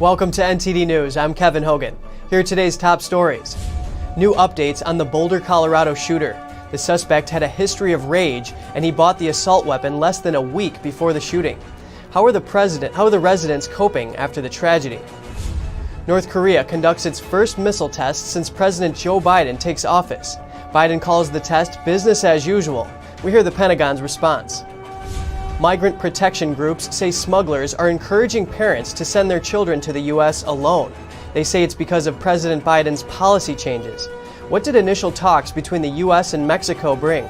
Welcome to NTD News. I'm Kevin Hogan. Here are today's top stories. New updates on the Boulder, Colorado shooter. The suspect had a history of rage, and he bought the assault weapon less than a week before the shooting. How are the residents coping after the tragedy? North Korea conducts its first missile test since President Joe Biden takes office. Biden calls the test business as usual. We hear the Pentagon's response. Migrant protection groups say smugglers are encouraging parents to send their children to the U.S. alone. They say it's because of President Biden's policy changes. What did initial talks between the U.S. and Mexico bring?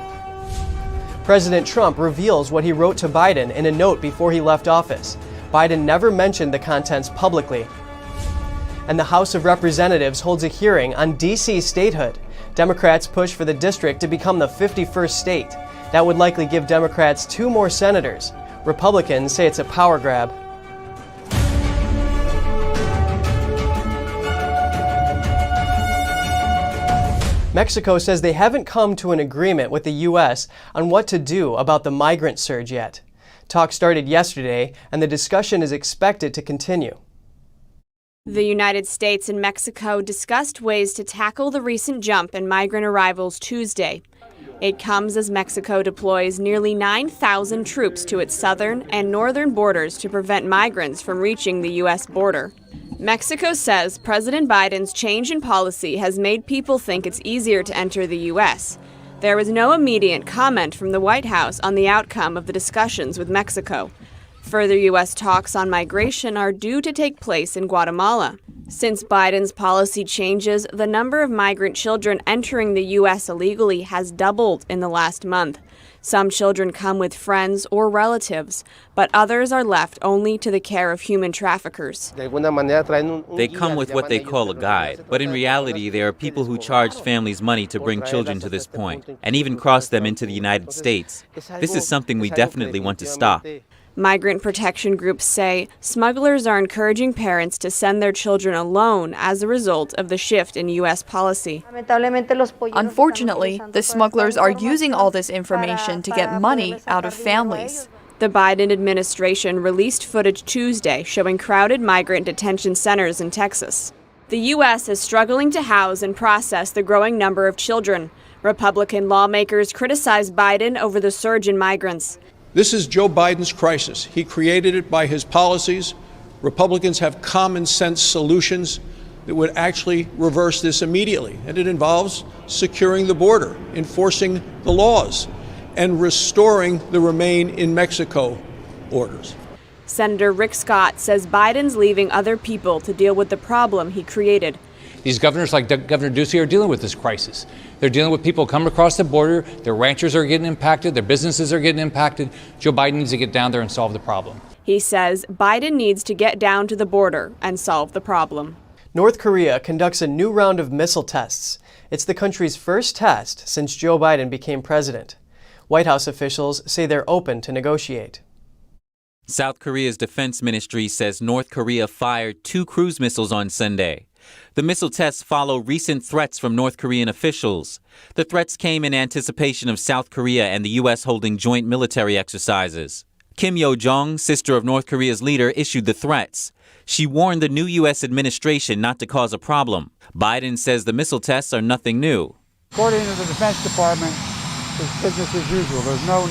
President Trump reveals what he wrote to Biden in a note before he left office. Biden never mentioned the contents publicly. And the House of Representatives holds a hearing on D.C. statehood. Democrats push for the district to become the 51st state. That would likely give Democrats 2 more senators. Republicans say it's a power grab. Mexico says they haven't come to an agreement with the U.S. on what to do about the migrant surge yet. Talk started yesterday, and the discussion is expected to continue. The United States and Mexico discussed ways to tackle the recent jump in migrant arrivals Tuesday. It comes as Mexico deploys nearly 9,000 troops to its southern and northern borders to prevent migrants from reaching the U.S. border. Mexico says President Biden's change in policy has made people think it's easier to enter the U.S. There was no immediate comment from the White House on the outcome of the discussions with Mexico. Further U.S. talks on migration are due to take place in Guatemala. Since Biden's policy changes, the number of migrant children entering the U.S. illegally has doubled in the last month. Some children come with friends or relatives, but others are left only to the care of human traffickers. They come with what they call a guide, but in reality there are people who charge families money to bring children to this point, and even cross them into the United States. This is something we definitely want to stop. Migrant protection groups say smugglers are encouraging parents to send their children alone as a result of the shift in U.S. policy. Unfortunately, the smugglers are using all this information to get money out of families. The Biden administration released footage Tuesday showing crowded migrant detention centers in Texas. The U.S. is struggling to house and process the growing number of children. Republican lawmakers criticize Biden over the surge in migrants. This is Joe Biden's crisis. He created it by his policies. Republicans have common sense solutions that would actually reverse this immediately. And it involves securing the border, enforcing the laws, and restoring the Remain in Mexico orders. Senator Rick Scott says Biden's leaving other people to deal with the problem he created. These governors like Governor Ducey are dealing with this crisis. They're dealing with people coming across the border. Their ranchers are getting impacted. Their businesses are getting impacted. Joe Biden needs to get down there and solve the problem. He says Biden needs to get down to the border and solve the problem. North Korea conducts a new round of missile tests. It's the country's first test since Joe Biden became president. White House officials say they're open to negotiate. South Korea's defense ministry says North Korea fired 2 cruise missiles on Sunday. The missile tests follow recent threats from North Korean officials. The threats came in anticipation of South Korea and the U.S. holding joint military exercises. Kim Yo-jong, sister of North Korea's leader, issued the threats. She warned the new U.S. administration not to cause a problem. Biden says the missile tests are nothing new. According to the Defense Department, it's business as usual. There's no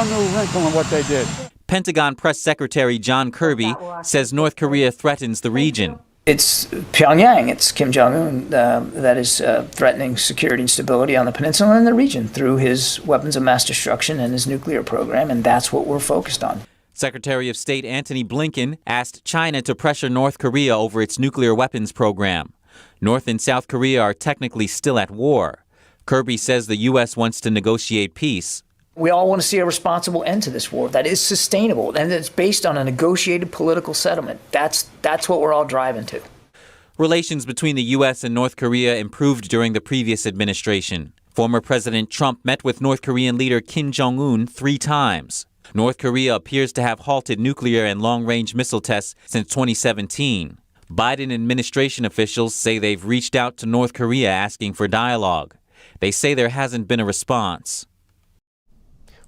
new wrinkle in what they did. Pentagon Press Secretary John Kirby says North Korea threatens the region. It's Pyongyang, it's Kim Jong-un that is threatening security and stability on the peninsula and the region through his weapons of mass destruction and his nuclear program, and that's what we're focused on. Secretary of State Antony Blinken asked China to pressure North Korea over its nuclear weapons program. North and South Korea are technically still at war. Kirby says the U.S. wants to negotiate peace. We all want to see a responsible end to this war that is sustainable and that's based on a negotiated political settlement. That's what we're all driving to. Relations between the U.S. and North Korea improved during the previous administration. Former President Trump met with North Korean leader Kim Jong-un 3 times. North Korea appears to have halted nuclear and long-range missile tests since 2017. Biden administration officials say they've reached out to North Korea asking for dialogue. They say there hasn't been a response.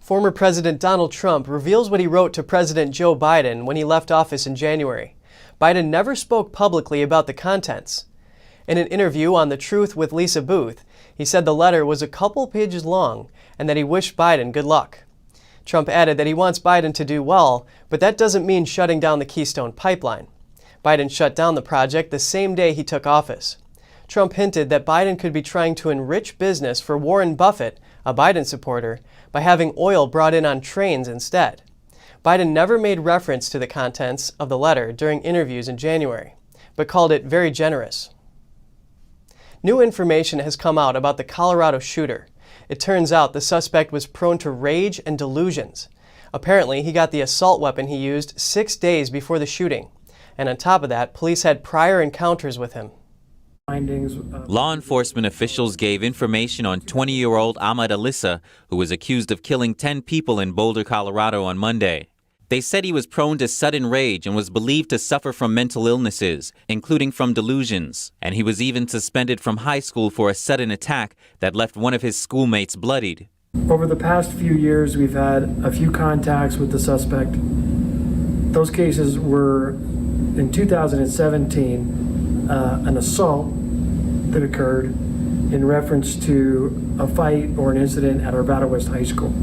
Former President Donald Trump reveals what he wrote to President Joe Biden when he left office in January. Biden never spoke publicly about the contents. In an interview on The Truth with Lisa Booth, he said the letter was a couple pages long and that he wished Biden good luck. Trump added that he wants Biden to do well, but that doesn't mean shutting down the Keystone Pipeline. Biden shut down the project the same day he took office. Trump hinted that Biden could be trying to enrich business for Warren Buffett, a Biden supporter, by having oil brought in on trains instead. Biden never made reference to the contents of the letter during interviews in January, but called it very generous. New information has come out about the Colorado shooter. It turns out the suspect was prone to rage and delusions. Apparently, he got the assault weapon he used 6 days before the shooting. And on top of that, police had prior encounters with him. Law enforcement officials gave information on 20-year-old Ahmad Alissa, who was accused of killing 10 people in Boulder, Colorado on Monday. They said he was prone to sudden rage and was believed to suffer from mental illnesses, including from delusions. And he was even suspended from high school for a sudden attack that left one of his schoolmates bloodied. Over the past few years, we've had a few contacts with the suspect. Those cases were in 2017, an assault that occurred in reference to a fight or an incident at Arvada West High School.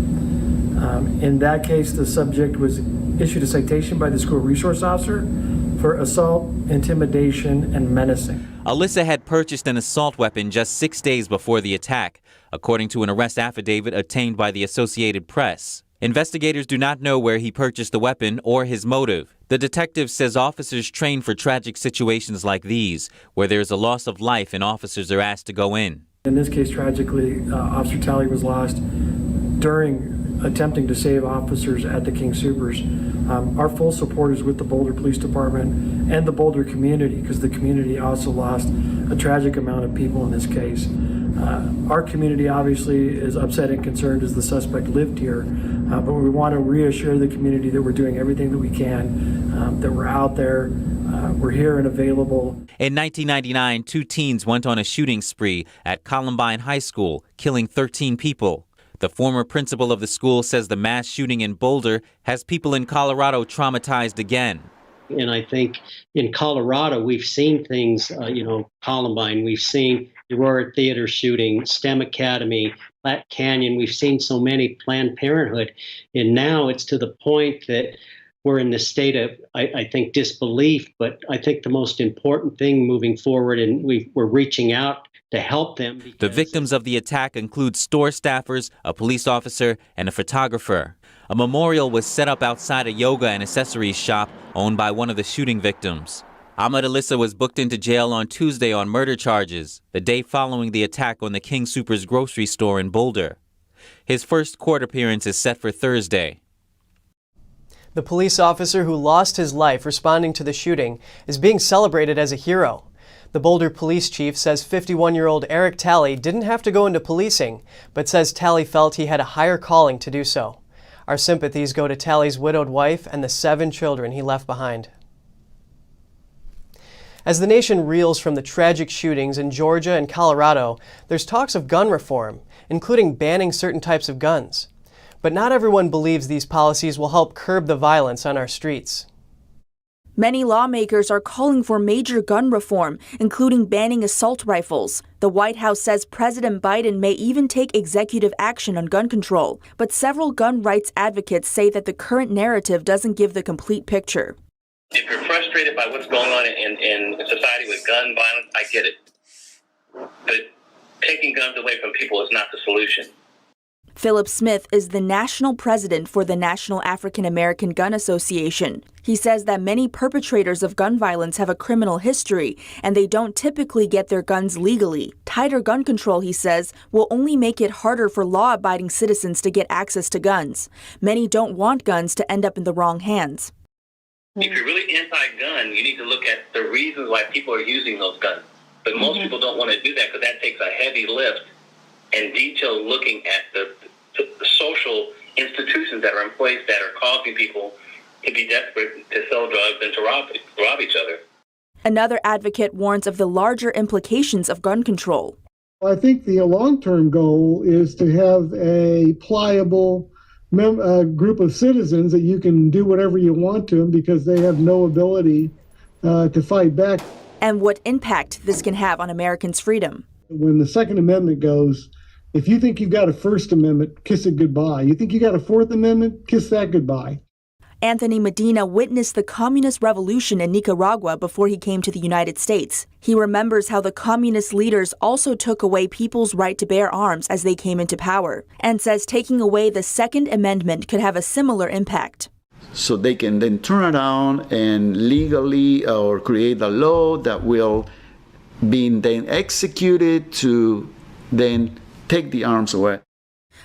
In that case, the subject was issued a citation by the school resource officer for assault, intimidation, and menacing. Alissa had purchased an assault weapon just 6 days before the attack, according to an arrest affidavit obtained by the Associated Press. Investigators do not know where he purchased the weapon or his motive. The detective says officers train for tragic situations like these, where there is a loss of life and officers are asked to go in. In this case, tragically, Officer Talley was lost during attempting to save officers at the King Supers. Our full support is with the Boulder Police Department and the Boulder community, because the community also lost a tragic amount of people in this case. Our community obviously is upset and concerned as the suspect lived here, but we want to reassure the community that we're doing everything that we can, that we're out there, we're here and available. In 1999, 2 teens went on a shooting spree at Columbine High School, killing 13 people. The former principal of the school says the mass shooting in Boulder has people in Colorado traumatized again. And I think in Colorado, we've seen things, Columbine, we've seen Aurora Theater shooting, STEM Academy, Platte Canyon. We've seen so many, Planned Parenthood. And now it's to the point that we're in this state of, I think, disbelief. But I think the most important thing moving forward, and we're reaching out to help them. The victims of the attack include store staffers, a police officer, and a photographer. A memorial was set up outside a yoga and accessories shop owned by one of the shooting victims. Ahmad Alissa was booked into jail on Tuesday on murder charges, the day following the attack on the King Soopers grocery store in Boulder. His first court appearance is set for Thursday. The police officer who lost his life responding to the shooting is being celebrated as a hero. The Boulder police chief says 51-year-old Eric Talley didn't have to go into policing, but says Talley felt he had a higher calling to do so. Our sympathies go to Talley's widowed wife and the 7 children he left behind. As the nation reels from the tragic shootings in Georgia and Colorado, there's talks of gun reform, including banning certain types of guns. But not everyone believes these policies will help curb the violence on our streets. Many lawmakers are calling for major gun reform, including banning assault rifles. The White House says President Biden may even take executive action on gun control. But several gun rights advocates say that the current narrative doesn't give the complete picture. If you're frustrated by what's going on in society with gun violence, I get it. But taking guns away from people is not the solution. Philip Smith is the national president for the National African American Gun Association. He says that many perpetrators of gun violence have a criminal history, and they don't typically get their guns legally. Tighter gun control, he says, will only make it harder for law-abiding citizens to get access to guns. Many don't want guns to end up in the wrong hands. If you're really anti-gun, you need to look at the reasons why people are using those guns. But most people don't want to do that because that takes a heavy lift and detailed looking at the social institutions that are in place that are causing people to be desperate to sell drugs and to rob each other. Another advocate warns of the larger implications of gun control. I think the long-term goal is to have a pliable, group of citizens that you can do whatever you want to them because they have no ability to fight back. And what impact this can have on Americans' freedom. When the Second Amendment goes, if you think you've got a First Amendment, kiss it goodbye. You think you got a Fourth Amendment, kiss that goodbye. Anthony Medina witnessed the communist revolution in Nicaragua before he came to the United States. He remembers how the communist leaders also took away people's right to bear arms as they came into power, and says taking away the Second Amendment could have a similar impact. So they can then turn around and legally or create a law that will be then executed to then take the arms away.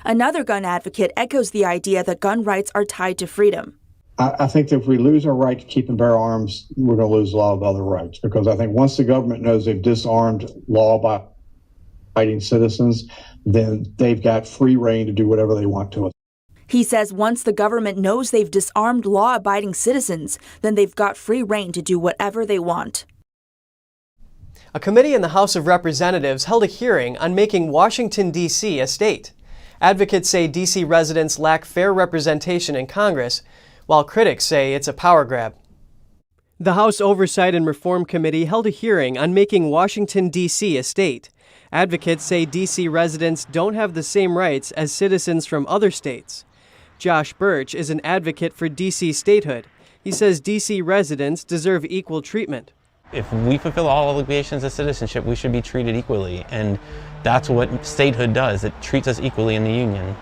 Another gun advocate echoes the idea that gun rights are tied to freedom. I think that if we lose our right to keep and bear arms, we're going to lose a lot of other rights, because I think once the government knows they've disarmed law-abiding citizens, then they've got free rein to do whatever they want to us. He says once the government knows they've disarmed law-abiding citizens, then they've got free rein to do whatever they want. A committee in the House of Representatives held a hearing on making Washington, D.C. a state. Advocates say D.C. residents lack fair representation in Congress, while critics say it's a power grab. The House Oversight and Reform Committee held a hearing on making Washington, D.C. a state. Advocates say D.C. residents don't have the same rights as citizens from other states. Josh Birch is an advocate for D.C. statehood. He says D.C. residents deserve equal treatment. If we fulfill all obligations of citizenship, we should be treated equally, and that's what statehood does. It treats us equally in the Union.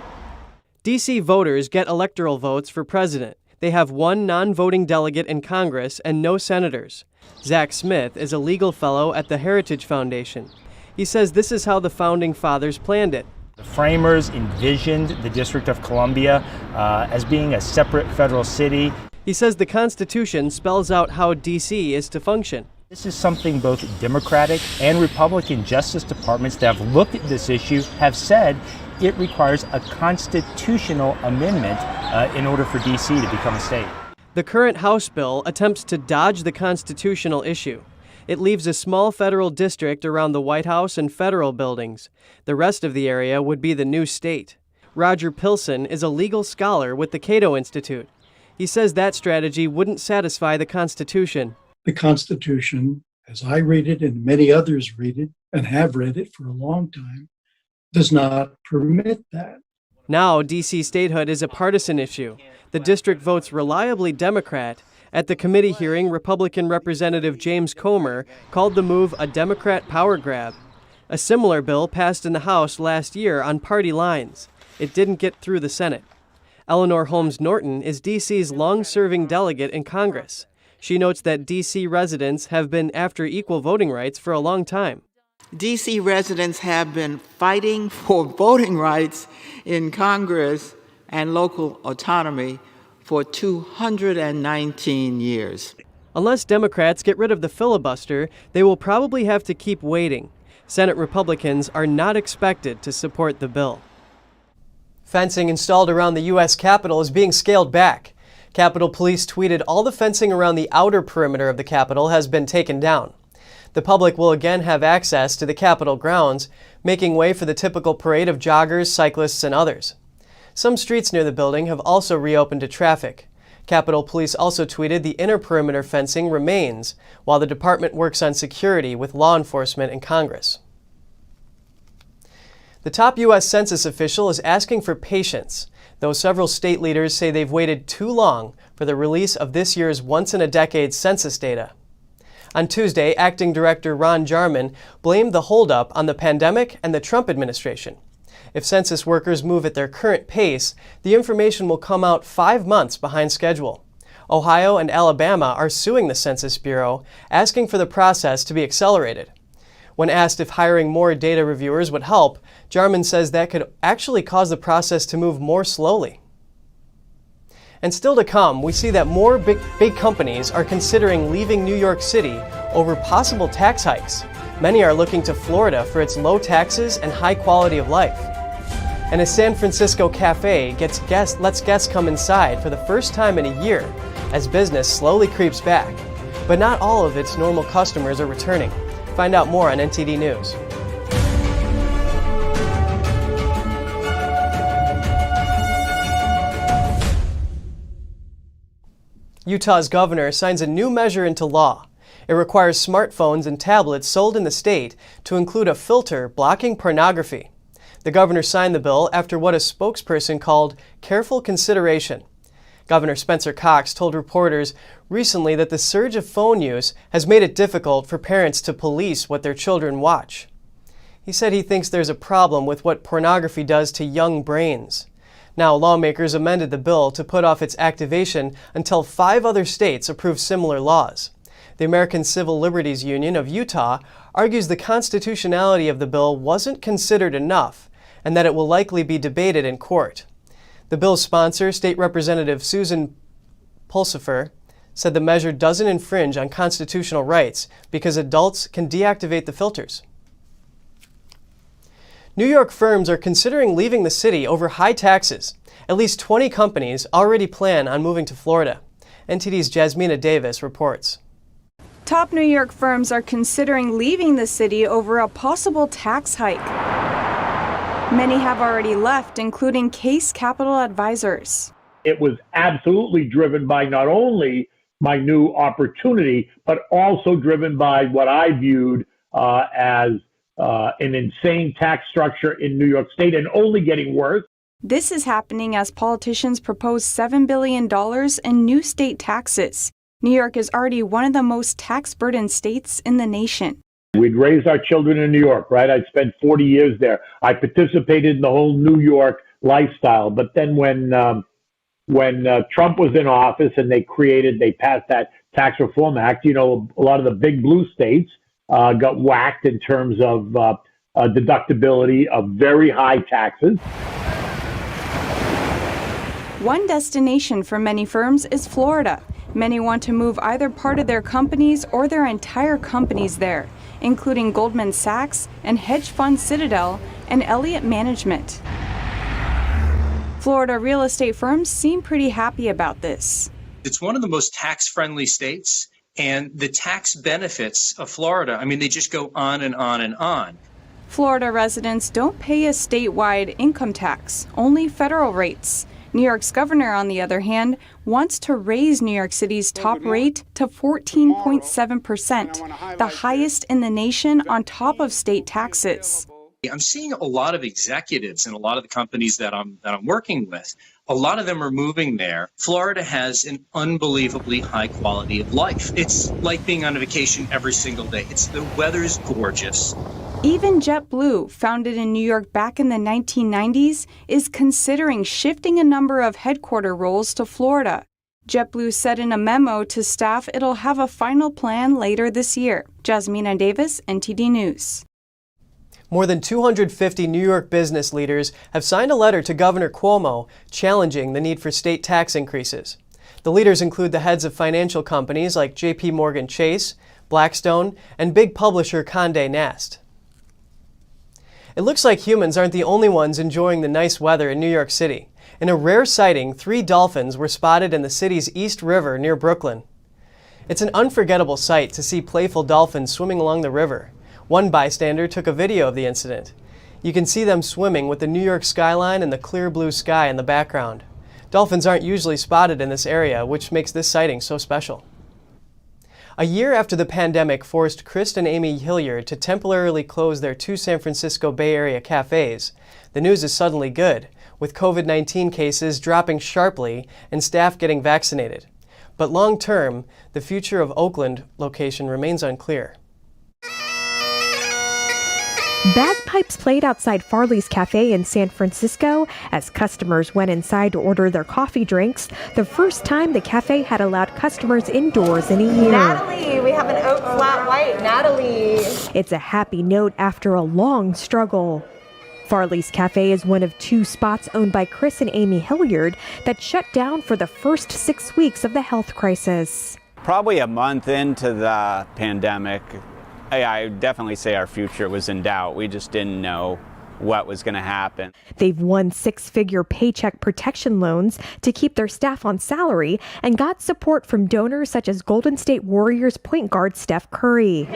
D.C. voters get electoral votes for president. They have one non-voting delegate in Congress and no senators. Zach Smith is a legal fellow at the Heritage Foundation. He says this is how the Founding Fathers planned it. The framers envisioned the District of Columbia as being a separate federal city. He says the Constitution spells out how D.C. is to function. This is something both Democratic and Republican Justice Departments that have looked at this issue have said it requires a constitutional amendment in order for D.C. to become a state. The current House bill attempts to dodge the constitutional issue. It leaves a small federal district around the White House and federal buildings. The rest of the area would be the new state. Roger Pilson is a legal scholar with the Cato Institute. He says that strategy wouldn't satisfy the Constitution. The Constitution, as I read it and many others read it and have read it for a long time, does not permit that. Now, D.C. statehood is a partisan issue. The district votes reliably Democrat. At the committee hearing, Republican Representative James Comer called the move a Democrat power grab. A similar bill passed in the House last year on party lines. It didn't get through the Senate. Eleanor Holmes Norton is D.C.'s long-serving delegate in Congress. She notes that D.C. residents have been after equal voting rights for a long time. D.C. residents have been fighting for voting rights in Congress and local autonomy for 219 years. Unless Democrats get rid of the filibuster, they will probably have to keep waiting. Senate Republicans are not expected to support the bill. Fencing installed around the U.S. Capitol is being scaled back. Capitol Police tweeted all the fencing around the outer perimeter of the Capitol has been taken down. The public will again have access to the Capitol grounds, making way for the typical parade of joggers, cyclists, and others. Some streets near the building have also reopened to traffic. Capitol Police also tweeted the inner perimeter fencing remains, while the department works on security with law enforcement and Congress. The top U.S. Census official is asking for patience, though several state leaders say they've waited too long for the release of this year's once-in-a-decade census data. On Tuesday, Acting Director Ron Jarman blamed the holdup on the pandemic and the Trump administration. If census workers move at their current pace, the information will come out 5 months behind schedule. Ohio and Alabama are suing the Census Bureau, asking for the process to be accelerated. When asked if hiring more data reviewers would help, Jarman says that could actually cause the process to move more slowly. And still to come, we see that more big companies are considering leaving New York City over possible tax hikes. Many are looking to Florida for its low taxes and high quality of life. And a San Francisco cafe lets guests come inside for the first time in a year as business slowly creeps back. But not all of its normal customers are returning. Find out more on NTD News. Utah's governor signs a new measure into law. It requires smartphones and tablets sold in the state to include a filter blocking pornography. The governor signed the bill after what a spokesperson called careful consideration. Governor Spencer Cox told reporters recently that the surge of phone use has made it difficult for parents to police what their children watch. He said he thinks there's a problem with what pornography does to young brains. Now, lawmakers amended the bill to put off its activation until 5 other states approve similar laws. The American Civil Liberties Union of Utah argues the constitutionality of the bill wasn't considered enough and that it will likely be debated in court. The bill's sponsor, State Representative Susan Pulsifer, said the measure doesn't infringe on constitutional rights because adults can deactivate the filters. New York firms are considering leaving the city over high taxes. At least 20 companies already plan on moving to Florida. NTD's Jasmina Davis reports. Top New York firms are considering leaving the city over a possible tax hike. Many have already left, including Case Capital Advisors. It was absolutely driven by not only my new opportunity, but also driven by what I viewed as an insane tax structure in New York State and only getting worse. This is happening as politicians propose $7 billion in new state taxes. New York is already one of the most tax-burdened states in the nation. We'd raised our children in New York, right? I'd spent 40 years there. I participated in the whole New York lifestyle. But then when Trump was in office and they passed that Tax Reform Act, a lot of the big blue states got whacked in terms of deductibility of very high taxes. One destination for many firms is Florida. Many want to move either part of their companies or their entire companies there, including Goldman Sachs and hedge fund Citadel and Elliott Management. Florida real estate firms seem pretty happy about this. It's one of the most tax-friendly states, and the tax benefits of Florida, they just go on and on and on. Florida residents don't pay a statewide income tax, only federal rates. New York's governor, on the other hand, wants to raise New York City's top rate to 14.7%, the highest in the nation on top of state taxes. I'm seeing a lot of executives in a lot of the companies that I'm working with. A lot of them are moving there. Florida has an unbelievably high quality of life. It's like being on a vacation every single day. The weather's gorgeous. Even JetBlue, founded in New York back in the 1990s, is considering shifting a number of headquarter roles to Florida. JetBlue said in a memo to staff it'll have a final plan later this year. Jasmina Davis, NTD News. More than 250 New York business leaders have signed a letter to Governor Cuomo challenging the need for state tax increases. The leaders include the heads of financial companies like J.P. Morgan Chase, Blackstone, and big publisher Condé Nast. It looks like humans aren't the only ones enjoying the nice weather in New York City. In a rare sighting, 3 dolphins were spotted in the city's East River near Brooklyn. It's an unforgettable sight to see playful dolphins swimming along the river. One bystander took a video of the incident. You can see them swimming with the New York skyline and the clear blue sky in the background. Dolphins aren't usually spotted in this area, which makes this sighting so special. A year after the pandemic forced Chris and Amy Hilliard to temporarily close their 2 San Francisco Bay Area cafes, the news is suddenly good, with COVID-19 cases dropping sharply and staff getting vaccinated. But long term, the future of Oakland location remains unclear. Bagpipes played outside Farley's Cafe in San Francisco as customers went inside to order their coffee drinks, the first time the cafe had allowed customers indoors in a year. Natalie, we have an oat flat white. Natalie. It's a happy note after a long struggle. Farley's Cafe is one of 2 spots owned by Chris and Amy Hilliard that shut down for the first 6 weeks of the health crisis. Probably a month into the pandemic, I definitely say our future was in doubt. We just didn't know what was going to happen. They've won 6-figure paycheck protection loans to keep their staff on salary and got support from donors such as Golden State Warriors point guard Steph Curry.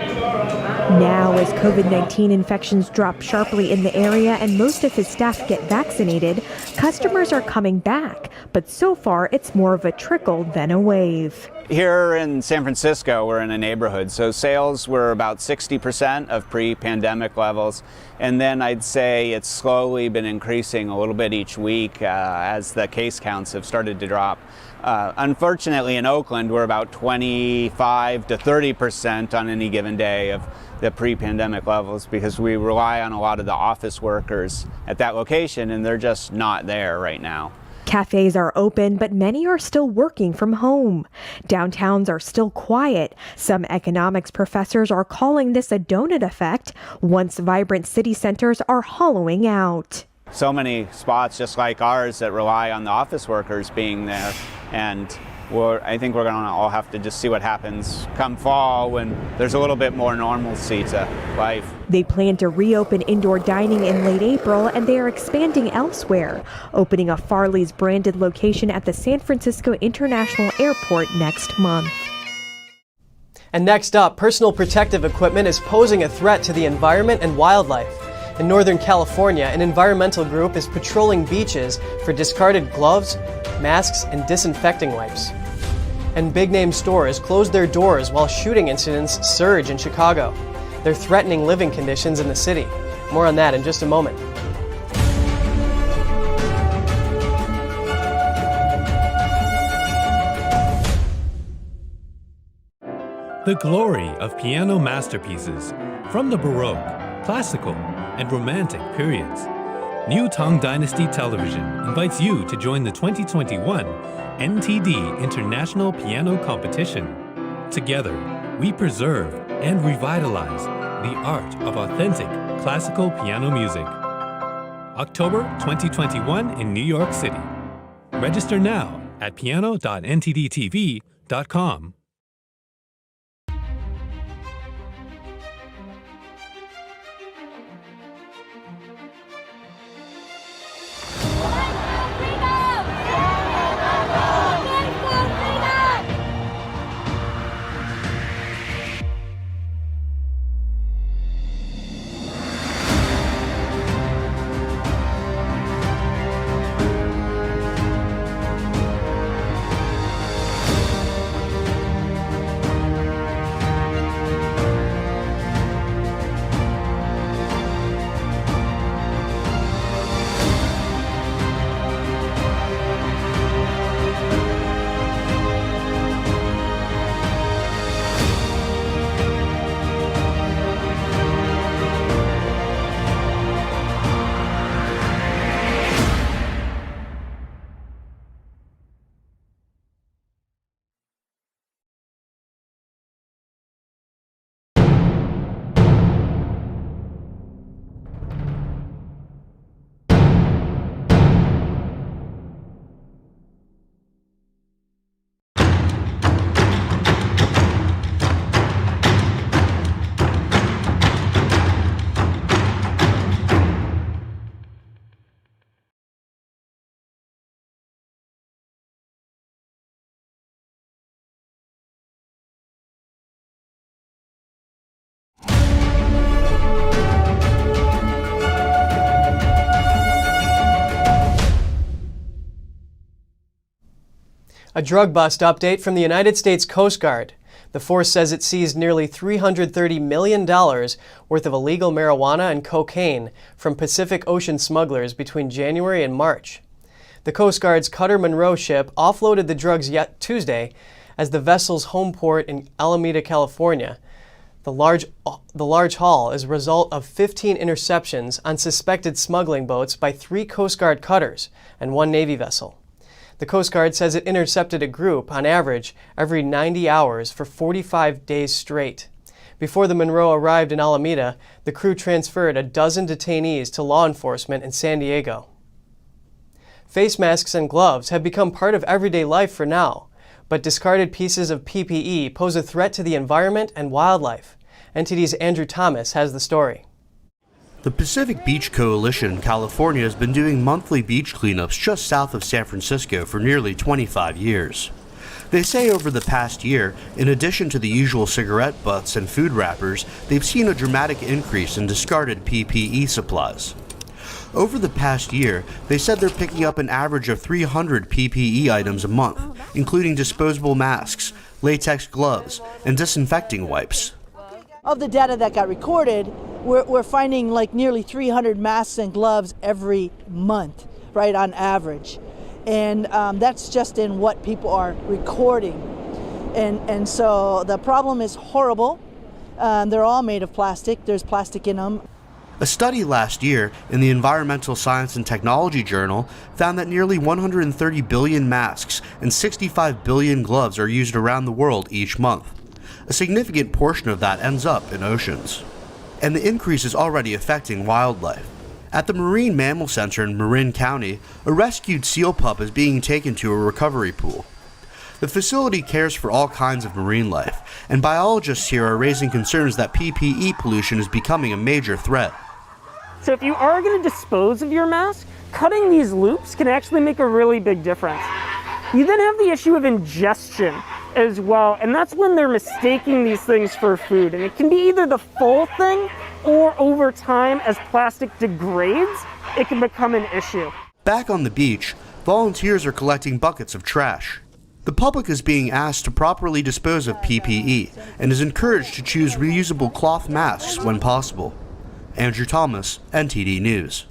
Now, as COVID-19 infections drop sharply in the area and most of his staff get vaccinated, customers are coming back. But so far, it's more of a trickle than a wave. Here in San Francisco, we're in a neighborhood, so sales were about 60% of pre-pandemic levels. And then I'd say it's slowly been increasing a little bit each week as the case counts have started to drop. Unfortunately, in Oakland, we're about 25 to 30% on any given day of the pre-pandemic levels because we rely on a lot of the office workers at that location, and they're just not there right now. Cafes are open, but many are still working from home. Downtowns are still quiet. Some economics professors are calling this a donut effect. Once vibrant city centers are hollowing out. So many spots just like ours that rely on the office workers being there, and I think we're going to all have to just see what happens come fall when there's a little bit more normalcy to life. They plan to reopen indoor dining in late April, and they are expanding elsewhere, opening a Farley's branded location at the San Francisco International Airport next month. And next up, personal protective equipment is posing a threat to the environment and wildlife. In Northern California, an environmental group is patrolling beaches for discarded gloves, masks, and disinfecting wipes. And big-name stores closed their doors while shooting incidents surge in Chicago. They're threatening living conditions in the city. More on that in just a moment. The glory of piano masterpieces from the Baroque, classical, and Romantic periods. New Tang Dynasty Television invites you to join the 2021 NTD International Piano Competition. Together, we preserve and revitalize the art of authentic classical piano music. October 2021 in New York City. Register now at piano.ntdtv.com. A drug bust update from the United States Coast Guard. The force says it seized nearly $330 million worth of illegal marijuana and cocaine from Pacific Ocean smugglers between January and March. The Coast Guard's Cutter Monroe ship offloaded the drugs Tuesday as the vessel's home port in Alameda, California. The large haul is a result of 15 interceptions on suspected smuggling boats by 3 Coast Guard cutters and 1 Navy vessel. The Coast Guard says it intercepted a group, on average, every 90 hours for 45 days straight. Before the Monroe arrived in Alameda, the crew transferred a dozen detainees to law enforcement in San Diego. Face masks and gloves have become part of everyday life for now, but discarded pieces of PPE pose a threat to the environment and wildlife. NTD's Andrew Thomas has the story. The Pacific Beach Coalition in California has been doing monthly beach cleanups just south of San Francisco for nearly 25 years. They say over the past year, in addition to the usual cigarette butts and food wrappers, they've seen a dramatic increase in discarded PPE supplies. Over the past year, they said they're picking up an average of 300 PPE items a month, including disposable masks, latex gloves, and disinfecting wipes. Of the data that got recorded, we're finding like nearly 300 masks and gloves every month, right, on average. And that's just in what people are recording. And so the problem is horrible. They're all made of plastic. There's plastic in them. A study last year in the Environmental Science and Technology Journal found that nearly 130 billion masks and 65 billion gloves are used around the world each month. A significant portion of that ends up in oceans. And the increase is already affecting wildlife. At the Marine Mammal Center in Marin County, a rescued seal pup is being taken to a recovery pool. The facility cares for all kinds of marine life, and biologists here are raising concerns that PPE pollution is becoming a major threat. So if you are going to dispose of your mask, cutting these loops can actually make a really big difference. You then have the issue of ingestion as well, and that's when they're mistaking these things for food. And it can be either the full thing, or over time, as plastic degrades, it can become an issue. Back on the beach, volunteers are collecting buckets of trash. The public is being asked to properly dispose of PPE and is encouraged to choose reusable cloth masks when possible. Andrew Thomas, NTD News.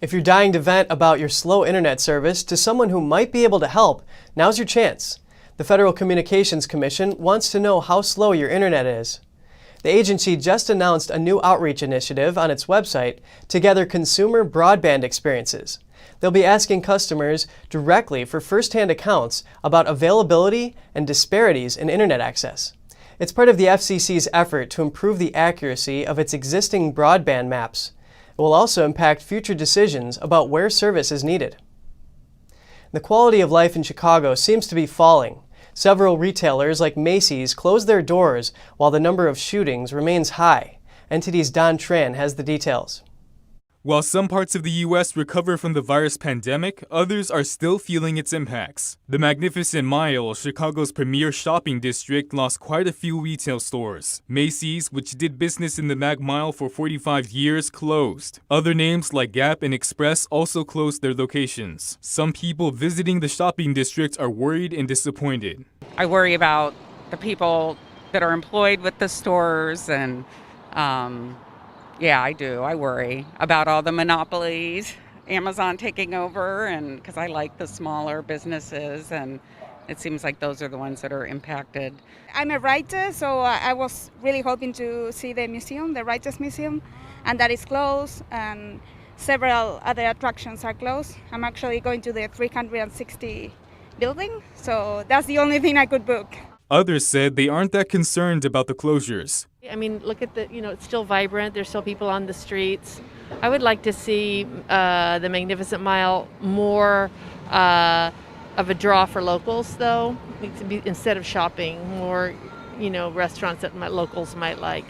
If you're dying to vent about your slow internet service to someone who might be able to help, now's your chance. The Federal Communications Commission wants to know how slow your internet is. The agency just announced a new outreach initiative on its website to gather consumer broadband experiences. They'll be asking customers directly for first-hand accounts about availability and disparities in internet access. It's part of the FCC's effort to improve the accuracy of its existing broadband maps. It will also impact future decisions about where service is needed. The quality of life in Chicago seems to be falling. Several retailers like Macy's closed their doors while the number of shootings remains high. NTD's Don Tran has the details. While some parts of the U.S. recover from the virus pandemic, others are still feeling its impacts. The Magnificent Mile, Chicago's premier shopping district, lost quite a few retail stores. Macy's, which did business in the Mag Mile for 45 years, closed. Other names like Gap and Express also closed their locations. Some people visiting the shopping district are worried and disappointed. I worry about the people that are employed with the stores and yeah, I do. I worry about all the monopolies, Amazon taking over, and because I like the smaller businesses, and it seems like those are the ones that are impacted. I'm a writer, so I was really hoping to see the museum, the Writers Museum, and that is closed, and several other attractions are closed. I'm actually going to the 360 building, so that's the only thing I could book. Others said they aren't that concerned about the closures. I mean, look at the, it's still vibrant. There's still people on the streets. I would like to see the Magnificent Mile more of a draw for locals, though, instead of shopping, more, restaurants that locals might like.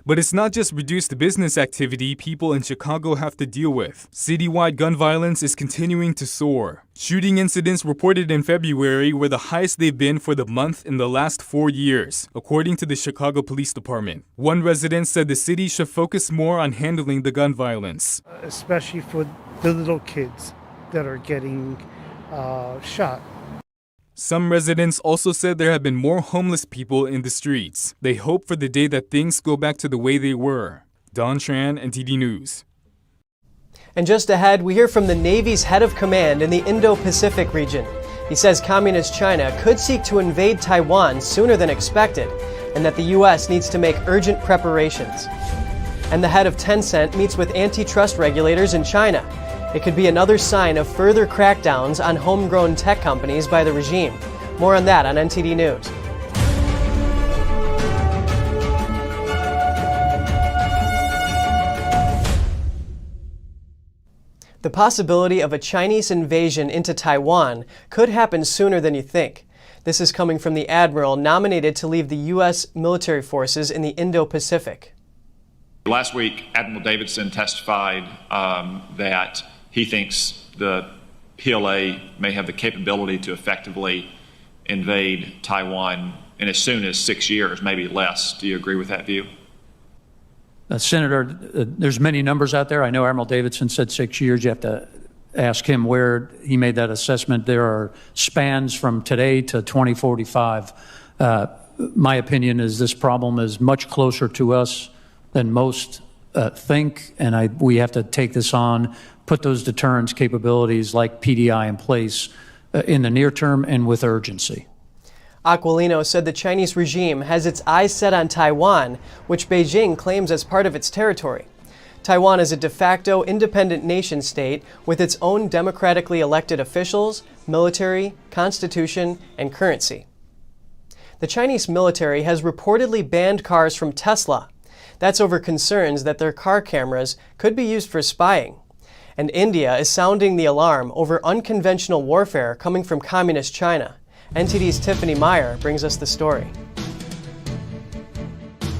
But it's not just reduced business activity people in Chicago have to deal with. Citywide gun violence is continuing to soar. Shooting incidents reported in February were the highest they've been for the month in the last 4 years, according to the Chicago Police Department. One resident said the city should focus more on handling the gun violence. Especially for the little kids that are getting shot. Some residents also said there have been more homeless people in the streets. They hope for the day that things go back to the way they were. Don Tran, NTD News. And just ahead, we hear from the Navy's head of command in the Indo-Pacific region. He says Communist China could seek to invade Taiwan sooner than expected, and that the U.S. needs to make urgent preparations. And the head of Tencent meets with antitrust regulators in China. It could be another sign of further crackdowns on homegrown tech companies by the regime. More on that on NTD News. The possibility of a Chinese invasion into Taiwan could happen sooner than you think. This is coming from the admiral nominated to lead the U.S. military forces in the Indo-Pacific. Last week, Admiral Davidson testified that he thinks the PLA may have the capability to effectively invade Taiwan in as soon as 6 years, maybe less. Do you agree with that view? Senator, there's many numbers out there. I know Admiral Davidson said 6 years. You have to ask him where he made that assessment. There are spans from today to 2045. My opinion is this problem is much closer to us than most think, and we have to take this on, put those deterrence capabilities like PDI in place in the near term and with urgency. Aquilino said the Chinese regime has its eyes set on Taiwan, which Beijing claims as part of its territory. Taiwan is a de facto independent nation state with its own democratically elected officials, military, constitution, and currency. The Chinese military has reportedly banned cars from Tesla. That's over concerns that their car cameras could be used for spying. And India is sounding the alarm over unconventional warfare coming from communist China. NTD's Tiffany Meyer brings us the story.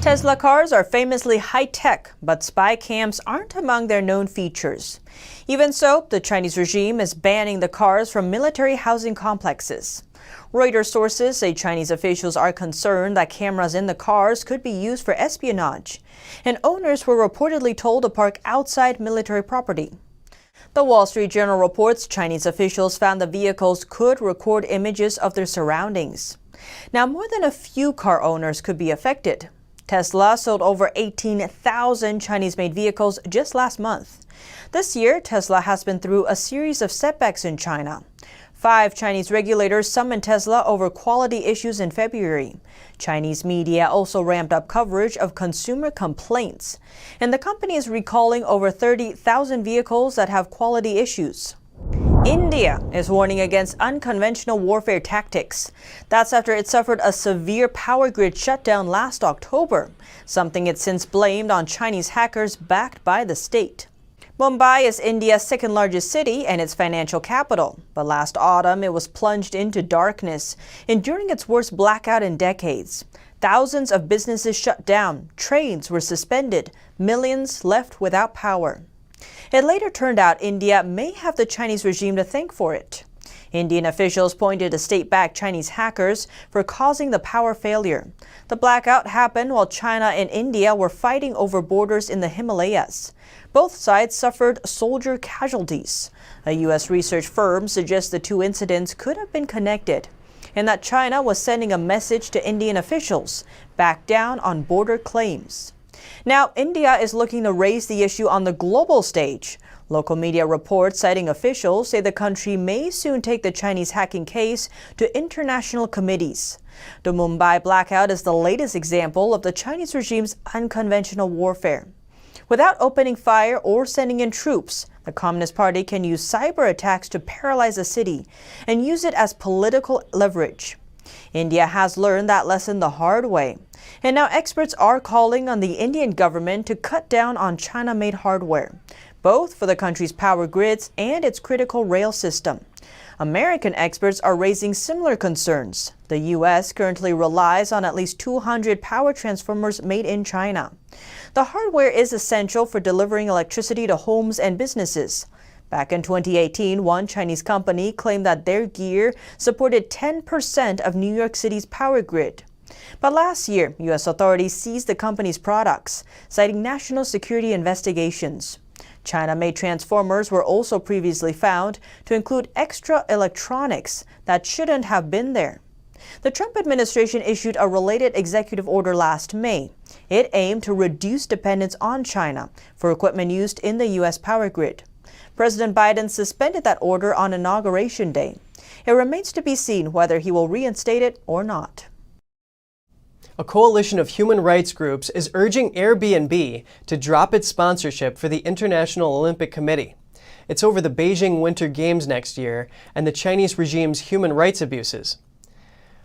Tesla cars are famously high-tech, but spy cams aren't among their known features. Even so, the Chinese regime is banning the cars from military housing complexes. Reuters sources say Chinese officials are concerned that cameras in the cars could be used for espionage, and owners were reportedly told to park outside military property. The Wall Street Journal reports Chinese officials found the vehicles could record images of their surroundings. Now, more than a few car owners could be affected. Tesla sold over 18,000 Chinese-made vehicles just last month. This year, Tesla has been through a series of setbacks in China. 5 Chinese regulators summoned Tesla over quality issues in February. Chinese media also ramped up coverage of consumer complaints, and the company is recalling over 30,000 vehicles that have quality issues. India is warning against unconventional warfare tactics. That's after it suffered a severe power grid shutdown last October, something it since blamed on Chinese hackers backed by the state. Mumbai is India's second largest city and its financial capital, but last autumn it was plunged into darkness, enduring its worst blackout in decades. Thousands of businesses shut down, trains were suspended, millions left without power. It later turned out India may have the Chinese regime to thank for it. Indian officials pointed to state-backed Chinese hackers for causing the power failure. The blackout happened while China and India were fighting over borders in the Himalayas. Both sides suffered soldier casualties. A U.S. research firm suggests the two incidents could have been connected, and that China was sending a message to Indian officials, back down on border claims. Now, India is looking to raise the issue on the global stage. Local media reports citing officials say the country may soon take the Chinese hacking case to international committees. The Mumbai blackout is the latest example of the Chinese regime's unconventional warfare. Without opening fire or sending in troops, the Communist Party can use cyber attacks to paralyze a city and use it as political leverage. India has learned that lesson the hard way, and now experts are calling on the Indian government to cut down on China-made hardware, both for the country's power grids and its critical rail system. American experts are raising similar concerns. The U.S. currently relies on at least 200 power transformers made in China. The hardware is essential for delivering electricity to homes and businesses. Back in 2018, one Chinese company claimed that their gear supported 10% of New York City's power grid. But last year, U.S. authorities seized the company's products, citing national security investigations. China-made transformers were also previously found to include extra electronics that shouldn't have been there. The Trump administration issued a related executive order last May. It aimed to reduce dependence on China for equipment used in the U.S. power grid. President Biden suspended that order on Inauguration Day. It remains to be seen whether he will reinstate it or not. A coalition of human rights groups is urging Airbnb to drop its sponsorship for the International Olympic Committee. It's over the Beijing Winter Games next year and the Chinese regime's human rights abuses.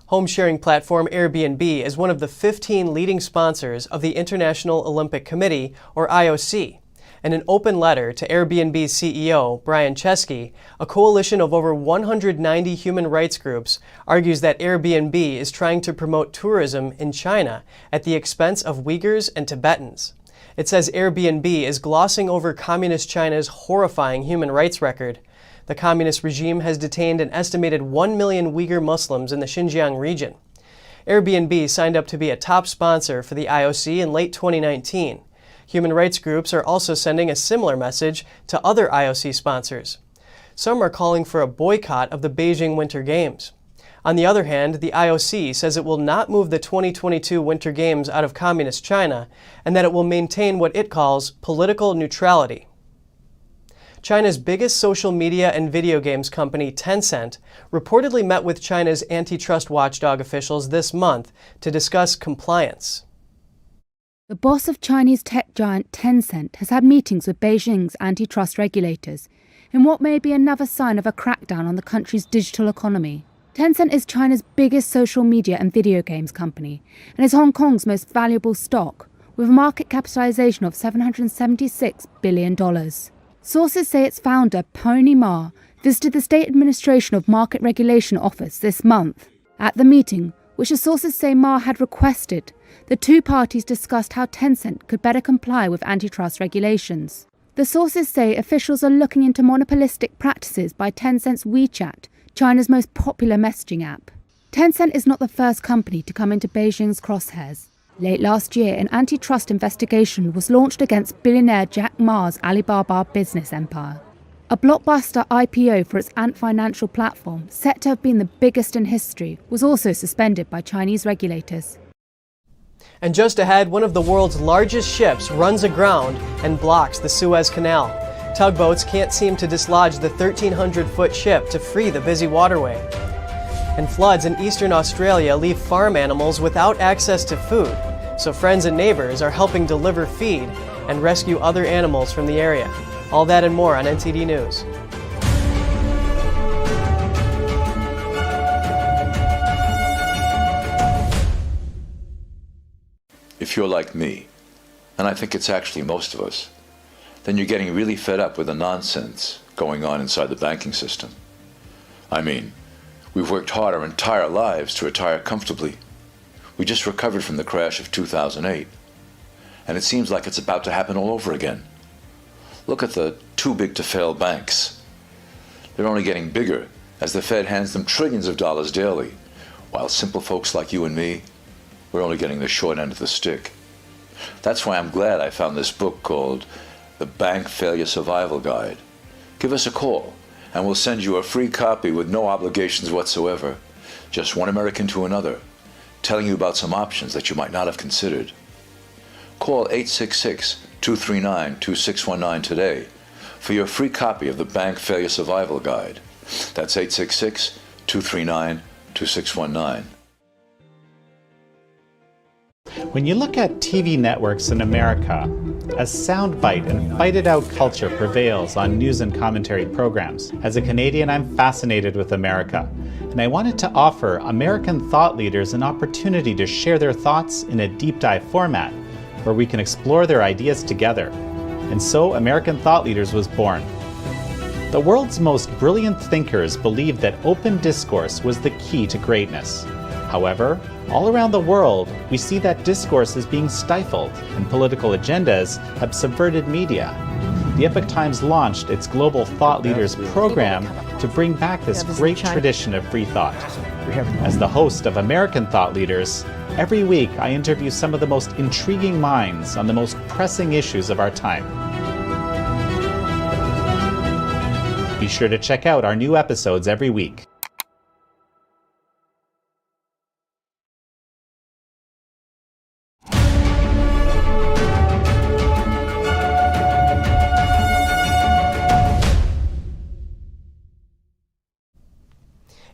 Home-sharing platform Airbnb is one of the 15 leading sponsors of the International Olympic Committee, or IOC. In an open letter to Airbnb's CEO, Brian Chesky, a coalition of over 190 human rights groups argues that Airbnb is trying to promote tourism in China at the expense of Uyghurs and Tibetans. It says Airbnb is glossing over Communist China's horrifying human rights record. The communist regime has detained an estimated 1 million Uyghur Muslims in the Xinjiang region. Airbnb signed up to be a top sponsor for the IOC in late 2019. Human rights groups are also sending a similar message to other IOC sponsors. Some are calling for a boycott of the Beijing Winter Games. On the other hand, the IOC says it will not move the 2022 Winter Games out of Communist China and that it will maintain what it calls political neutrality. China's biggest social media and video games company, Tencent, reportedly met with China's antitrust watchdog officials this month to discuss compliance. The boss of Chinese tech giant Tencent has had meetings with Beijing's antitrust regulators in what may be another sign of a crackdown on the country's digital economy. Tencent is China's biggest social media and video games company and is Hong Kong's most valuable stock, with a market capitalization of $776 billion. Sources say its founder, Pony Ma, visited the State Administration of Market Regulation office this month. At the meeting, which the sources say Ma had requested, the two parties discussed how Tencent could better comply with antitrust regulations. The sources say officials are looking into monopolistic practices by Tencent's WeChat, China's most popular messaging app. Tencent is not the first company to come into Beijing's crosshairs. Late last year, an antitrust investigation was launched against billionaire Jack Ma's Alibaba business empire. A blockbuster IPO for its Ant Financial platform, set to have been the biggest in history, was also suspended by Chinese regulators. And just ahead, one of the world's largest ships runs aground and blocks the Suez Canal. Tugboats can't seem to dislodge the 1,300-foot ship to free the busy waterway. And floods in eastern Australia leave farm animals without access to food, so friends and neighbors are helping deliver feed and rescue other animals from the area. All that and more on NTD News. If you're like me, and I think it's actually most of us, then you're getting really fed up with the nonsense going on inside the banking system. I mean, we've worked hard our entire lives to retire comfortably. We just recovered from the crash of 2008, and it seems like it's about to happen all over again. Look at the too big to fail banks. They're only getting bigger as the Fed hands them trillions of dollars daily, while simple folks like you and me, we're only getting the short end of the stick. That's why I'm glad I found this book called The Bank Failure Survival Guide. Give us a call and we'll send you a free copy with no obligations whatsoever. Just one American to another, telling you about some options that you might not have considered. Call 866-239-2619 today for your free copy of the Bank Failure Survival Guide. That's 866-239-2619. When you look at TV networks in America, a soundbite and fight-it-out culture prevails on news and commentary programs. As a Canadian, I'm fascinated with America, and I wanted to offer American thought leaders an opportunity to share their thoughts in a deep dive format, where we can explore their ideas together. And so American Thought Leaders was born. The world's most brilliant thinkers believed that open discourse was the key to greatness. However, all around the world, we see that discourse is being stifled and political agendas have subverted media. The Epoch Times launched its Global Thought Leaders program to bring back this great tradition of free thought. As the host of American Thought Leaders, every week I interview some of the most intriguing minds on the most pressing issues of our time. Be sure to check out our new episodes every week.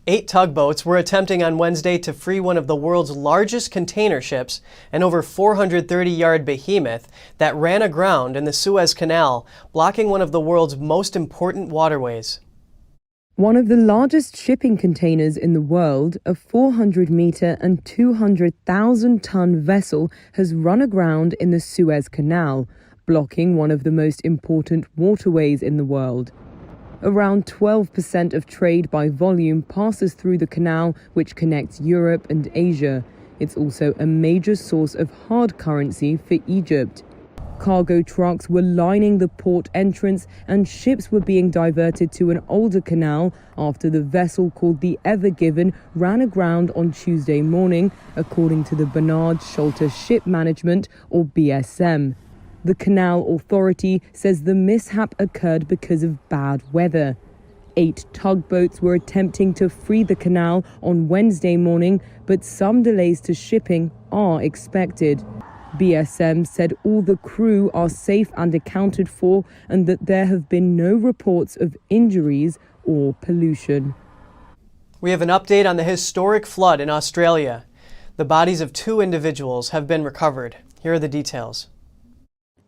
Eight tugboats were attempting on Wednesday to free one of the world's largest container ships, an over 430-yard behemoth that ran aground in the Suez Canal, blocking one of the world's most important waterways. One of the largest shipping containers in the world, a 400-meter and 200,000-ton vessel, has run aground in the Suez Canal, blocking one of the most important waterways in the world. Around 12% of trade by volume passes through the canal, which connects Europe and Asia. It's also a major source of hard currency for Egypt. Cargo trucks were lining the port entrance and ships were being diverted to an older canal after the vessel called the Ever Given ran aground on Tuesday morning, according to the Bernard Schulte Ship Management, or BSM. The Canal Authority says the mishap occurred because of bad weather. 8 tugboats were attempting to free the canal on Wednesday morning, but some delays to shipping are expected. BSM said all the crew are safe and accounted for, and that there have been no reports of injuries or pollution. We have an update on the historic flood in Australia. The bodies of 2 individuals have been recovered. Here are the details.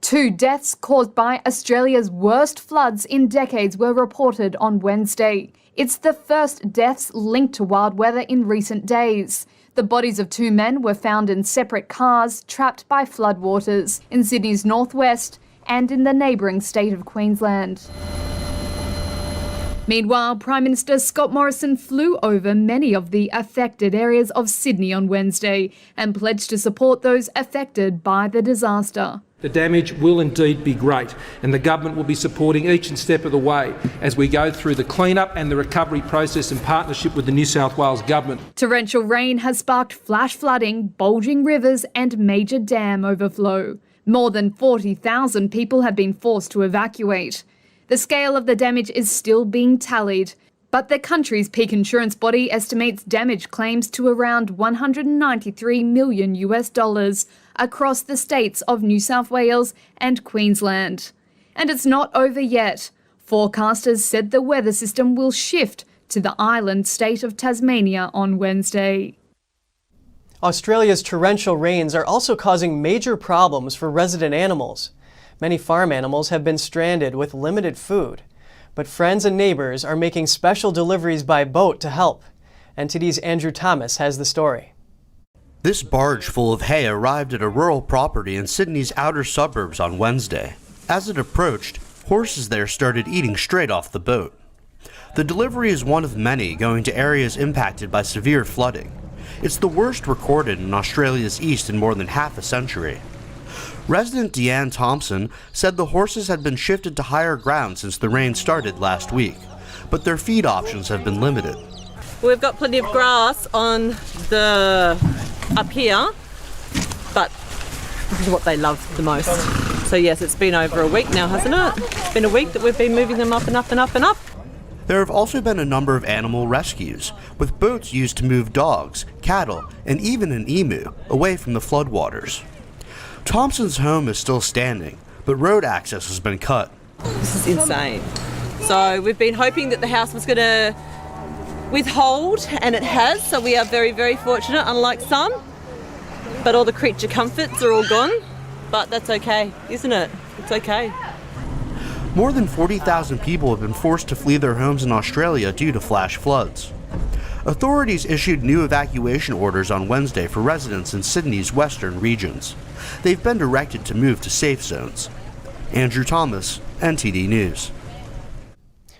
2 deaths caused by Australia's worst floods in decades were reported on Wednesday. It's the first deaths linked to wild weather in recent days. The bodies of 2 men were found in separate cars trapped by floodwaters in Sydney's northwest and in the neighbouring state of Queensland. Meanwhile, Prime Minister Scott Morrison flew over many of the affected areas of Sydney on Wednesday and pledged to support those affected by the disaster. The damage will indeed be great, and the government will be supporting each and step of the way as we go through the clean-up and the recovery process in partnership with the New South Wales Government. Torrential rain has sparked flash flooding, bulging rivers and major dam overflow. More than 40,000 people have been forced to evacuate. The scale of the damage is still being tallied, but the country's peak insurance body estimates damage claims to around $193 million across the states of New South Wales and Queensland. And it's not over yet. Forecasters said the weather system will shift to the island state of Tasmania on Wednesday. Australia's torrential rains are also causing major problems for resident animals. Many farm animals have been stranded with limited food, but friends and neighbors are making special deliveries by boat to help. NTD's Andrew Thomas has the story. This barge full of hay arrived at a rural property in Sydney's outer suburbs on Wednesday. As it approached, horses there started eating straight off the boat. The delivery is one of many going to areas impacted by severe flooding. It's the worst recorded in Australia's east in more than half a century. Resident Deanne Thompson said the horses had been shifted to higher ground since the rain started last week, but their feed options have been limited. We've got plenty of grass on the up here, but this is what they love the most. So yes, it's been over a week now, hasn't it? It's been a week that we've been moving them up and up and up and up. There have also been a number of animal rescues, with boats used to move dogs, cattle, and even an emu away from the floodwaters. Thompson's home is still standing, but road access has been cut. This is insane. So we've been hoping that the house was going to withhold, and it has, so we are very, very fortunate, unlike some. But all the creature comforts are all gone, but that's okay, isn't it? It's okay. More than 40,000 people have been forced to flee their homes in Australia due to flash floods. Authorities issued new evacuation orders on Wednesday for residents in Sydney's western regions. They've been directed to move to safe zones. Andrew Thomas, NTD News.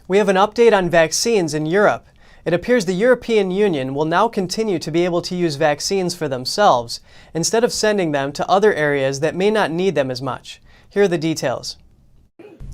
We have an update on vaccines in Europe. It appears the European Union will now continue to be able to use vaccines for themselves, instead of sending them to other areas that may not need them as much. Here are the details.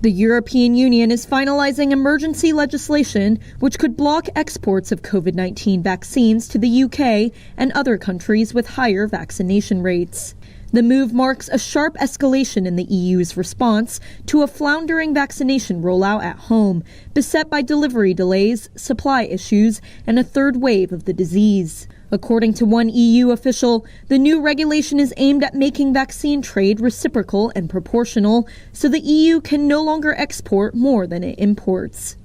The European Union is finalizing emergency legislation which could block exports of COVID-19 vaccines to the UK and other countries with higher vaccination rates. The move marks a sharp escalation in the EU's response to a floundering vaccination rollout at home, beset by delivery delays, supply issues, and a third wave of the disease. According to one EU official, the new regulation is aimed at making vaccine trade reciprocal and proportional, so the EU can no longer export more than it imports.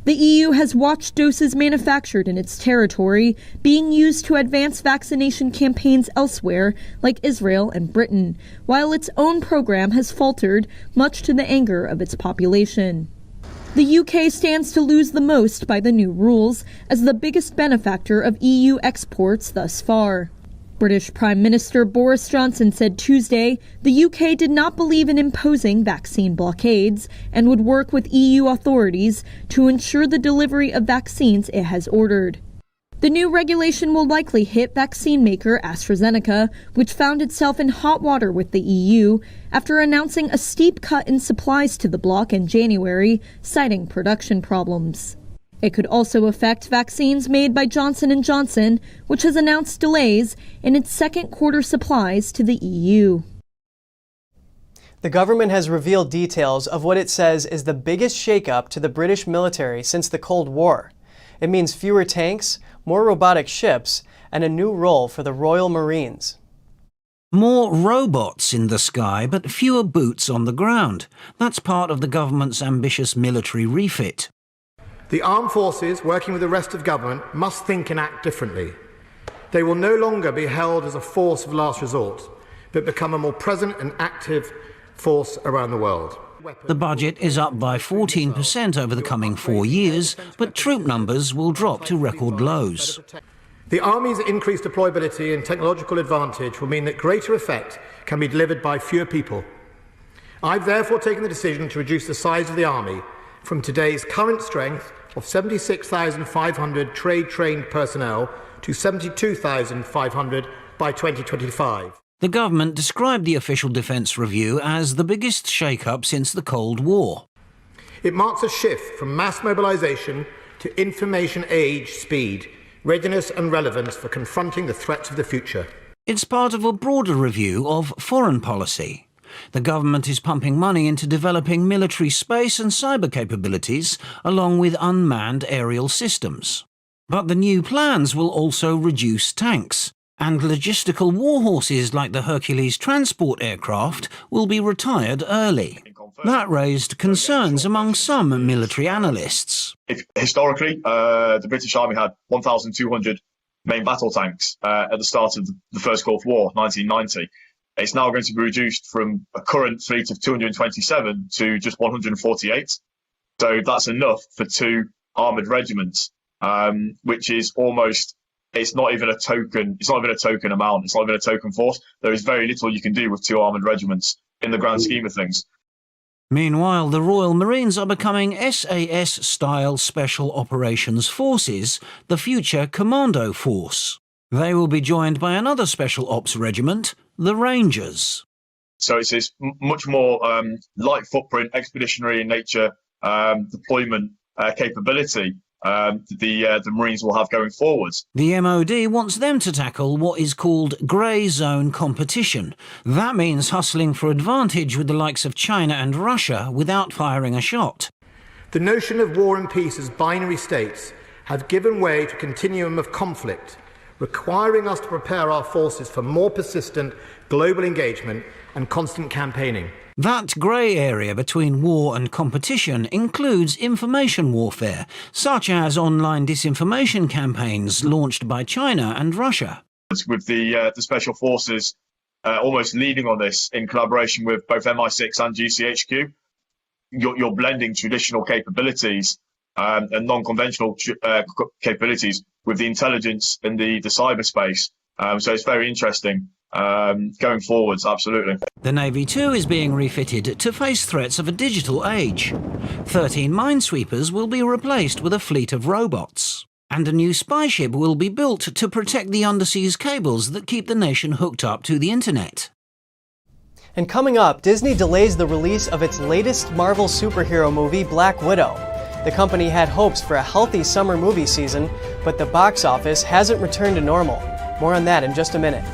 The EU has watched doses manufactured in its territory being used to advance vaccination campaigns elsewhere, like Israel and Britain, while its own program has faltered, much to the anger of its population. The UK stands to lose the most by the new rules, as the biggest benefactor of EU exports thus far. British Prime Minister Boris Johnson said Tuesday the UK did not believe in imposing vaccine blockades and would work with EU authorities to ensure the delivery of vaccines it has ordered. The new regulation will likely hit vaccine maker AstraZeneca, which found itself in hot water with the EU after announcing a steep cut in supplies to the bloc in January, citing production problems. It could also affect vaccines made by Johnson & Johnson, which has announced delays in its second quarter supplies to the EU. The government has revealed details of what it says is the biggest shakeup to the British military since the Cold War. It means fewer tanks, more robotic ships, and a new role for the Royal Marines. More robots in the sky, but fewer boots on the ground. That's part of the government's ambitious military refit. The armed forces, working with the rest of government, must think and act differently. They will no longer be held as a force of last resort, but become a more present and active force around the world. The budget is up by 14% over the coming 4 years, but troop numbers will drop to record lows. The Army's increased deployability and technological advantage will mean that greater effect can be delivered by fewer people. I've therefore taken the decision to reduce the size of the Army from today's current strength of 76,500 trade-trained personnel to 72,500 by 2025. The government described the official defence review as the biggest shake-up since the Cold War. It marks a shift from mass mobilisation to information age speed, readiness and relevance for confronting the threats of the future. It's part of a broader review of foreign policy. The government is pumping money into developing military space and cyber capabilities, along with unmanned aerial systems. But the new plans will also reduce tanks, and logistical warhorses like the Hercules transport aircraft will be retired early. That raised concerns among some military analysts. Historically, the British Army had 1,200 main battle tanks at the start of the First Gulf War, 1990. It's now going to be reduced from a current fleet of 227 to just 148. So that's enough for 2 armoured regiments, which is almost, it's not even a token amount. It's not even a token force. There is very little you can do with 2 armoured regiments in the grand scheme of things. Meanwhile, the Royal Marines are becoming SAS-style Special Operations Forces, the future Commando Force. They will be joined by another Special Ops regiment, the Rangers. So it's this much more light footprint, expeditionary in nature deployment capability the Marines will have going forwards. The MOD wants them to tackle what is called grey zone competition. That means hustling for advantage with the likes of China and Russia without firing a shot. The notion of war and peace as binary states have given way to a continuum of conflict, requiring us to prepare our forces for more persistent global engagement and constant campaigning. That grey area between war and competition includes information warfare, such as online disinformation campaigns launched by China and Russia. With the Special Forces almost leading on this in collaboration with both MI6 and GCHQ, you're blending traditional capabilities and non-conventional capabilities with the intelligence and the cyberspace. So it's very interesting going forwards, absolutely. The Navy too is being refitted to face threats of a digital age. 13 minesweepers will be replaced with a fleet of robots. And a new spy ship will be built to protect the underseas cables that keep the nation hooked up to the internet. And coming up, Disney delays the release of its latest Marvel superhero movie, Black Widow. The company had hopes for a healthy summer movie season, but the box office hasn't returned to normal. More on that in just a minute.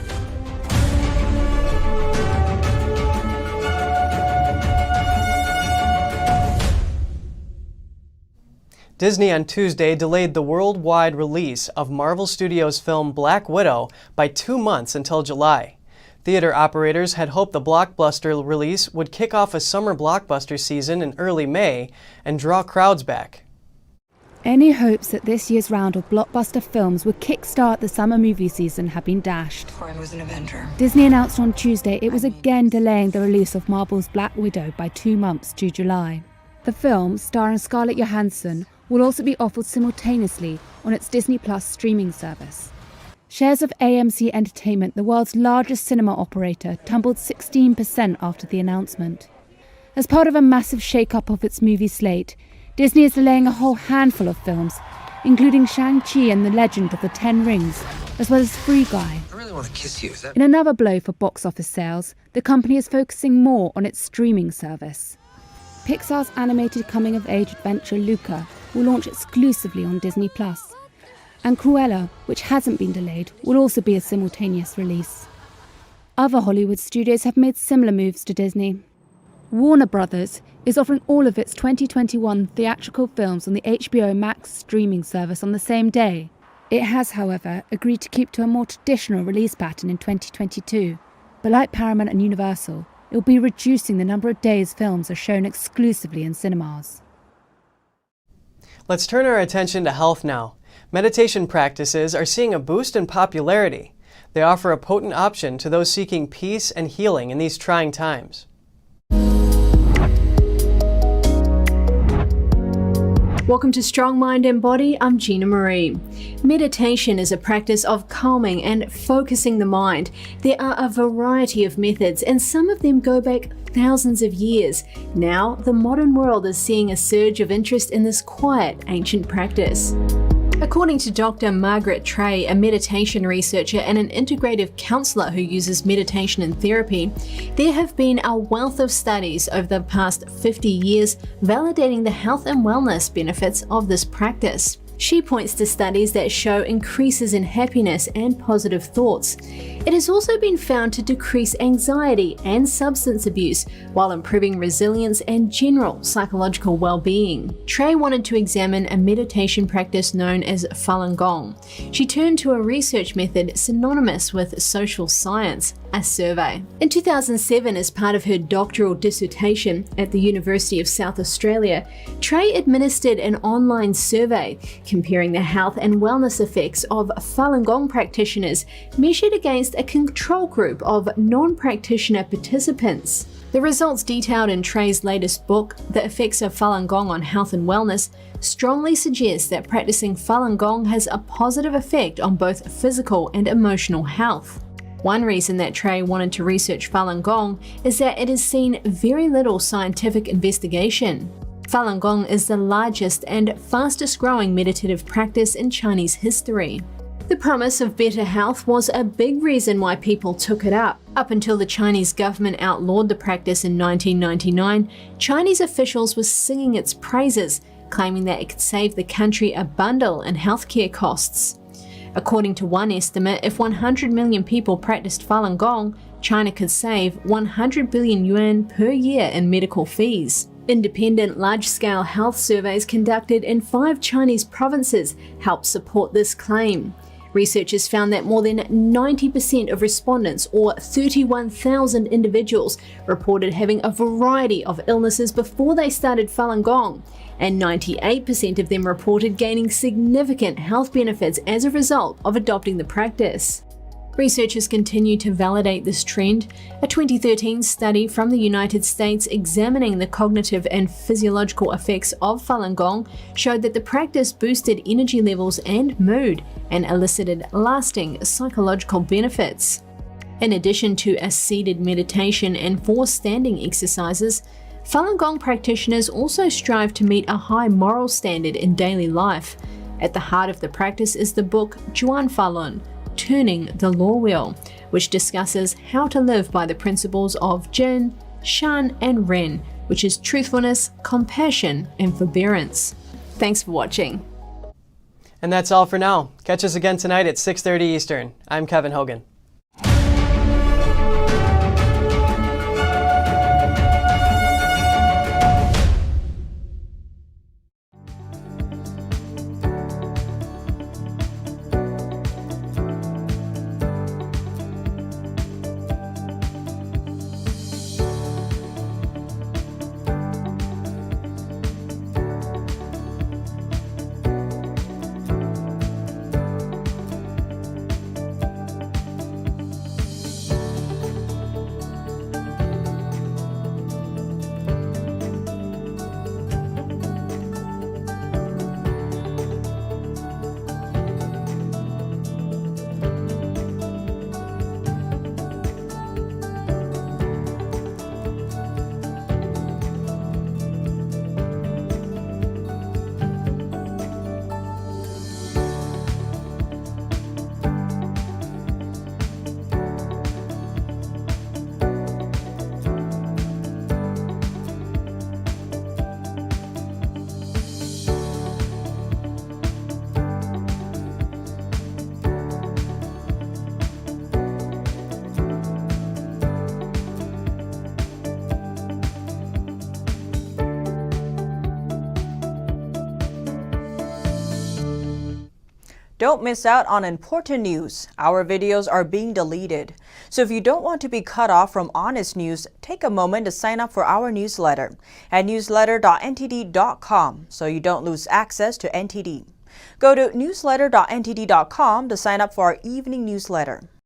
Disney on Tuesday delayed the worldwide release of Marvel Studios' film Black Widow by 2 months until July. Theater operators had hoped the blockbuster release would kick off a summer blockbuster season in early May and draw crowds back. Any hopes that this year's round of blockbuster films would kickstart the summer movie season have been dashed. I was an Avenger. Disney announced on Tuesday it was again delaying the release of Marvel's Black Widow by 2 months to July. The film, starring Scarlett Johansson, will also be offered simultaneously on its Disney Plus streaming service. Shares of AMC Entertainment, the world's largest cinema operator, tumbled 16% after the announcement. As part of a massive shake-up of its movie slate, Disney is delaying a whole handful of films, including Shang-Chi and the Legend of the Ten Rings, as well as Free Guy. I really want to kiss you. In another blow for box office sales, the company is focusing more on its streaming service. Pixar's animated coming-of-age adventure Luca will launch exclusively on Disney+. And Cruella, which hasn't been delayed, will also be a simultaneous release. Other Hollywood studios have made similar moves to Disney. Warner Brothers is offering all of its 2021 theatrical films on the HBO Max streaming service on the same day. It has, however, agreed to keep to a more traditional release pattern in 2022. But like Paramount and Universal, it will be reducing the number of days films are shown exclusively in cinemas. Let's turn our attention to health now. Meditation practices are seeing a boost in popularity. They offer a potent option to those seeking peace and healing in these trying times. Welcome to Strong Mind and Body, I'm Gina Marie. Meditation is a practice of calming and focusing the mind. There are a variety of methods and some of them go back thousands of years. Now, the modern world is seeing a surge of interest in this quiet, ancient practice. According to Dr. Margaret Trey, a meditation researcher and an integrative counselor who uses meditation in therapy, there have been a wealth of studies over the past 50 years validating the health and wellness benefits of this practice. She points to studies that show increases in happiness and positive thoughts. It has also been found to decrease anxiety and substance abuse while improving resilience and general psychological well-being. Trey wanted to examine a meditation practice known as Falun Gong. She turned to a research method synonymous with social science, a survey. In 2007, as part of her doctoral dissertation at the University of South Australia, Trey administered an online survey comparing the health and wellness effects of Falun Gong practitioners measured against a control group of non-practitioner participants. The results detailed in Trey's latest book, The Effects of Falun Gong on Health and Wellness, strongly suggest that practicing Falun Gong has a positive effect on both physical and emotional health. One reason that Trey wanted to research Falun Gong is that it has seen very little scientific investigation. Falun Gong is the largest and fastest growing meditative practice in Chinese history. The promise of better health was a big reason why people took it up. Up until the Chinese government outlawed the practice in 1999, Chinese officials were singing its praises, claiming that it could save the country a bundle in healthcare costs. According to one estimate, if 100 million people practiced Falun Gong, China could save 100 billion yuan per year in medical fees. Independent large-scale health surveys conducted in 5 Chinese provinces helped support this claim. Researchers found that more than 90% of respondents, or 31,000 individuals, reported having a variety of illnesses before they started Falun Gong, and 98% of them reported gaining significant health benefits as a result of adopting the practice. Researchers continue to validate this trend. A 2013 study from the United States examining the cognitive and physiological effects of Falun Gong showed that the practice boosted energy levels and mood and elicited lasting psychological benefits. In addition to a seated meditation and 4 standing exercises, Falun Gong practitioners also strive to meet a high moral standard in daily life. At the heart of the practice is the book Zhuan Falun, Turning the Law Wheel, which discusses how to live by the principles of Jin, Shan, and Ren, which is truthfulness, compassion, and forbearance. Thanks for watching. And that's all for now. Catch us again tonight at 6:30 Eastern. I'm Kevin Hogan. Don't miss out on important news. Our videos are being deleted. So if you don't want to be cut off from honest news, take a moment to sign up for our newsletter at newsletter.ntd.com so you don't lose access to NTD. Go to newsletter.ntd.com to sign up for our evening newsletter.